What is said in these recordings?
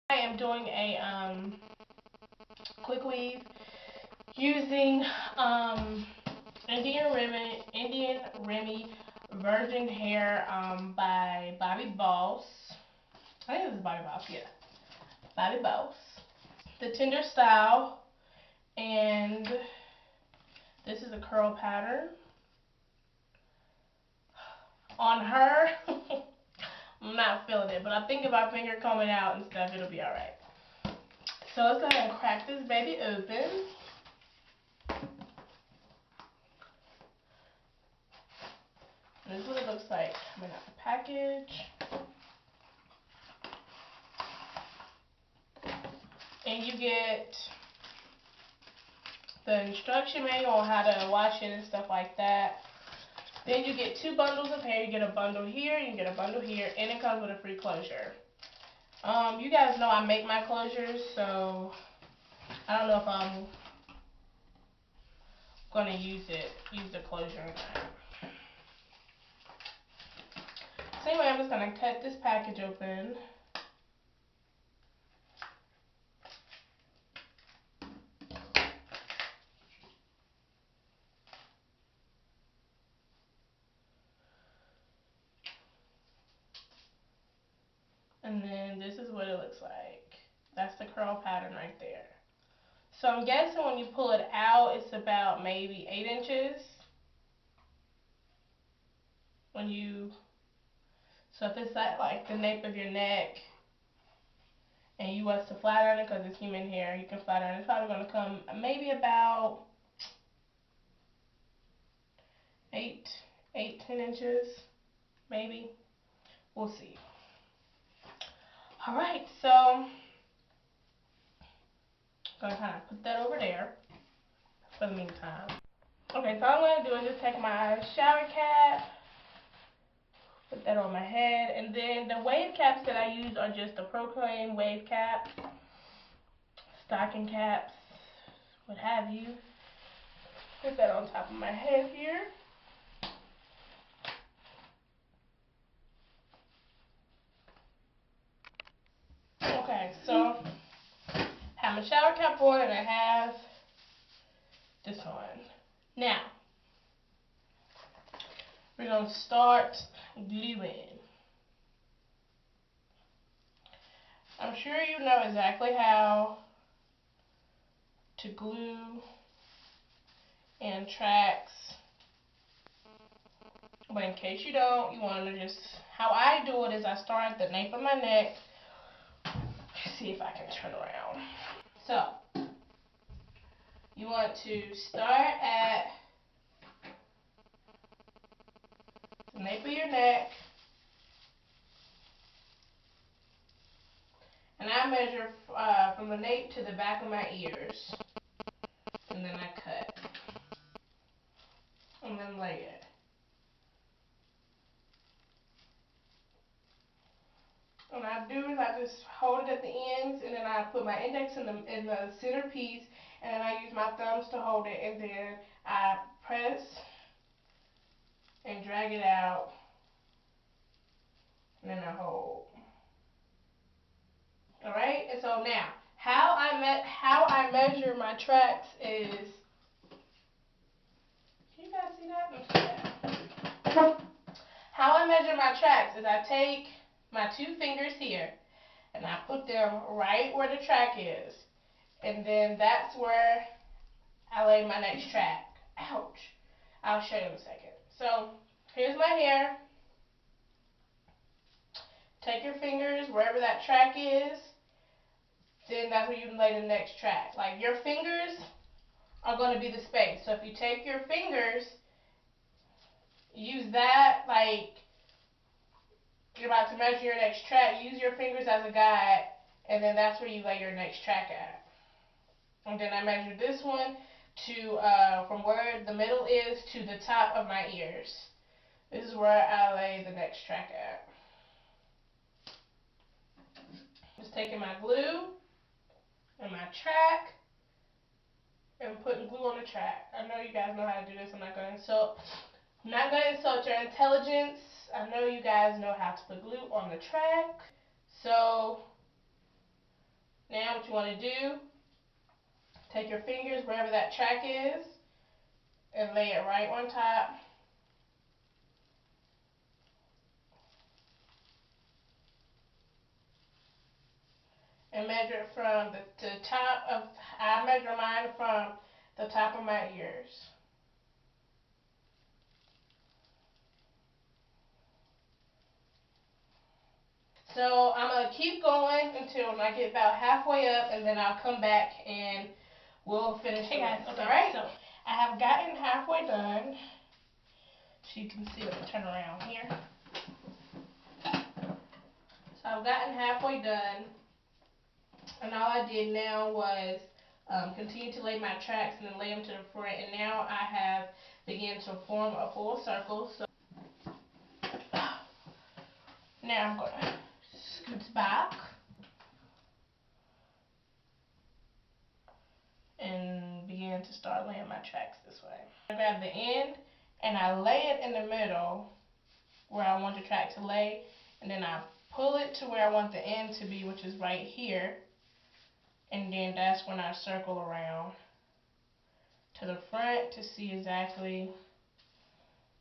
I am doing a quick weave using Indian Remy Virgin Hair by Bobbi Boss. I think this is Bobbi Boss, yeah. Bobbi Boss. The Tender Style, and this is a curl pattern. On her, I'm not feeling it, but I think if I finger comb it out and stuff, it'll be alright. So let's go ahead and crack this baby open. And this is what it looks like coming out the package. And you get the instruction manual on how to wash it and stuff like that. Then you get 2 bundles of hair. You get a bundle here, you get a bundle here, and it comes with a free closure. You guys know I make my closures, so I don't know if I'm gonna use the closure or not. So anyway, I'm just gonna cut this package open. And then this is what it looks like. That's the curl pattern right there. So I'm guessing when you pull it out, it's about maybe 8 inches. So if it's at like the nape of your neck, and you want to flat iron it because it's human hair, you can flat iron. It's probably going to come maybe about 10 inches, maybe. We'll see. Alright, so I'm going to kind of put that over there for the meantime. Okay, so all I'm going to do is just take my shower cap, put that on my head, and then the wave caps that I use are just the Proclaim wave caps, stocking caps, what have you. Put that on top of my head here. Okay, so I have my shower cap on and I have this on. Now, we're going to start gluing. I'm sure you know exactly how to glue and tracks, but in case you don't, you want to just, how I do it is I start at the nape of my neck. Let's see if I can turn around. So, you want to start at the nape of your neck, and I measure from the nape to the back of my ears, and then I cut, and then lay it. What I do is I just hold it at the ends, and then I put my index in the center piece, and then I use my thumbs to hold it, and then I press and drag it out, and then I hold. All right, and so now how I measure my tracks is, can you guys see that? Let's see that. How I measure my tracks is I take my 2 fingers here and I put them right where the track is, and then that's where I lay my next track. Ouch. I'll show you in a second. So here's my hair. Take your fingers wherever that track is, then that's where you can lay the next track. Like, your fingers are going to be the space. So if you take your fingers, use that, like you're about to measure your next track, use your fingers as a guide, and then that's where you lay your next track at. And then I measure this one to from where the middle is to the top of my ears. This is where I lay the next track at. Just taking my glue and my track and putting glue on the track. I know you guys know how to do this. I'm not going to insult your intelligence. I know you guys know how to put glue on the track. So Now what you want to do, take your fingers wherever that track is and lay it right on top. And measure it from the top of, I measure mine from the top of my ears. So I'm going to keep going until I get about halfway up, and then I'll come back and we'll finish. Hey guys, okay, alright? So I have gotten halfway done. So you can see, let me turn around here. So I've gotten halfway done, and all I did now was continue to lay my tracks and then lay them to the front, and now I have begun to form a full circle. So now I'm going to scoot back and begin to start laying my tracks this way. I grab the end and I lay it in the middle where I want the track to lay, and then I pull it to where I want the end to be, which is right here, and then that's when I circle around to the front to see exactly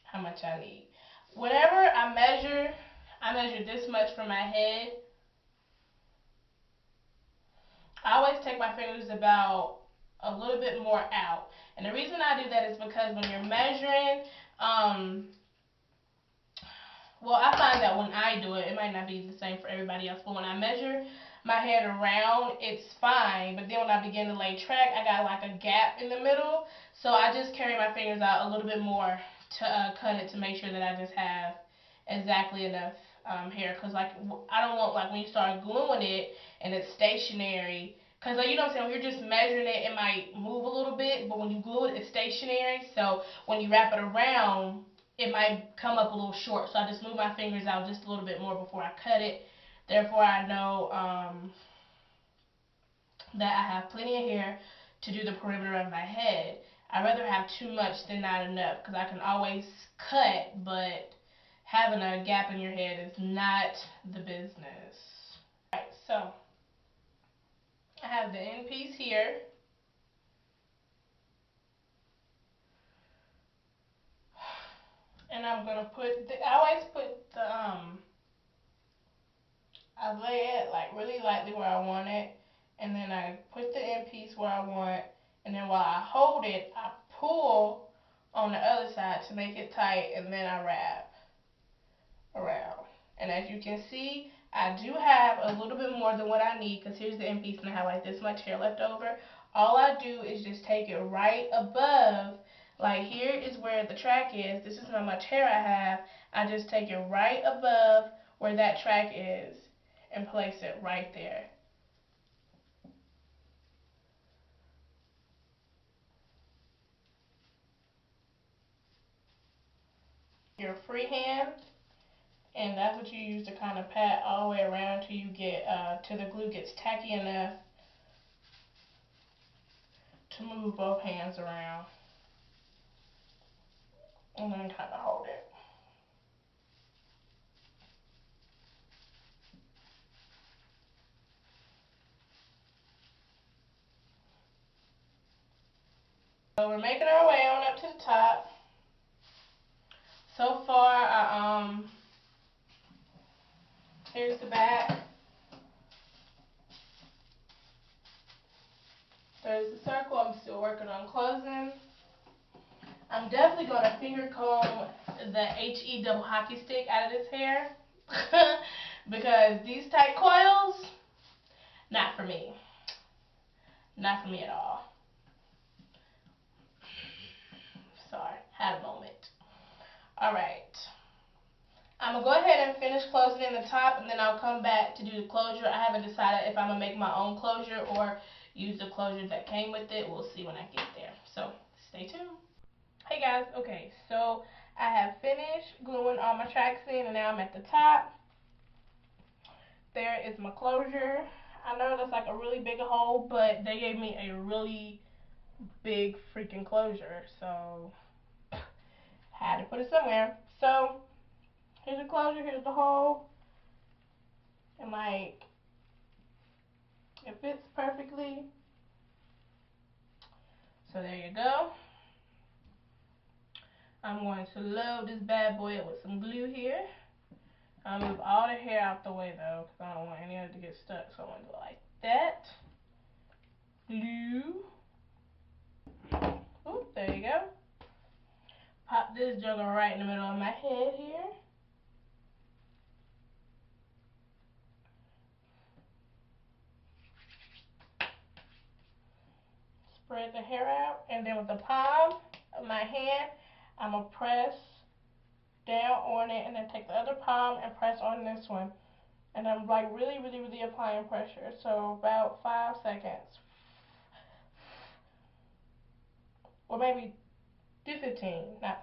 how much I need. Whenever I measure this much from my head. I always take my fingers about a little bit more out. And the reason I do that is because when you're measuring, well, I find that when I do it, it might not be the same for everybody else, but when I measure my head around, it's fine. But then when I begin to lay track, I got like a gap in the middle. So I just carry my fingers out a little bit more to cut it to make sure that I just have exactly enough hair. Because like, I don't want, like, when you start gluing it and it's stationary, because like, you know what I'm saying, when you're just measuring it, it might move a little bit, but when you glue it, it's stationary. So when you wrap it around, it might come up a little short. So I just move my fingers out just a little bit more before I cut it. Therefore, I know that I have plenty of hair to do the perimeter of my head. I'd rather have too much than not enough, because I can always cut, but having a gap in your head is not the business. Alright, so I have the end piece here. And I'm gonna I always put the I lay it like really lightly where I want it, and then I put the end piece where I want, and then while I hold it, I pull on the other side to make it tight, and then I wrap around. And as you can see, I do have a little bit more than what I need, because here's the end piece and I have like this much hair left over. All I do is just take it right above, like here is where the track is, this is how much hair I have. I just take it right above where that track is and place it right there. Your free hand, and that's what you use to kind of pat all the way around till you get till the glue gets tacky enough to move both hands around, and then kind of hold it. So we're making our way on up to the top. So far, here's the back. There's the circle. I'm still working on closing. I'm definitely going to finger comb the HE double hockey stick out of this hair because these tight coils, not for me. Not for me at all. Sorry, had a moment. Alright. I'm going to go ahead and finish closing in the top, and then I'll come back to do the closure. I haven't decided if I'm going to make my own closure or use the closure that came with it. We'll see when I get there. So, stay tuned. Hey guys, okay, so I have finished gluing all my tracks in, and now I'm at the top. There is my closure. I know that's like a really big hole, but they gave me a really big freaking closure, so had to put it somewhere. So here's the closure, here's the hole, and like It fits perfectly. So there you go. I'm going to load this bad boy up with some glue here. I'll move all the hair out the way though, because I don't want any of it to get stuck. So I'm going to go like that. Glue. Oop, there you go. Pop this jugger right in the middle of my head here. Spread the hair out, and then with the palm of my hand, I'm going to press down on it, and then take the other palm and press on this one. And I'm like really, really, really applying pressure. So about 5 seconds. Or maybe do 15, not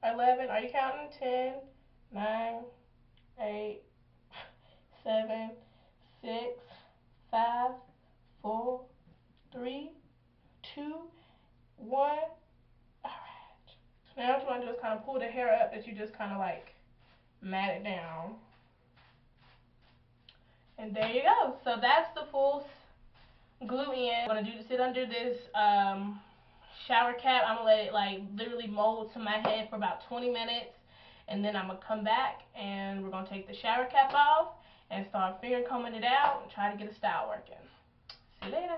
5. 11, are you counting? 10, 9, 8, 7, 6, 5, 4, 3, 2, 1. Alright. So now what you want to do is kind of pull the hair up that you just kind of like matted down. And there you go. So that's the full glue in. I'm going to sit under this shower cap. I'm going to let it like literally mold to my head for about 20 minutes. And then I'm going to come back and we're going to take the shower cap off and start finger combing it out and try to get a style working. See you later.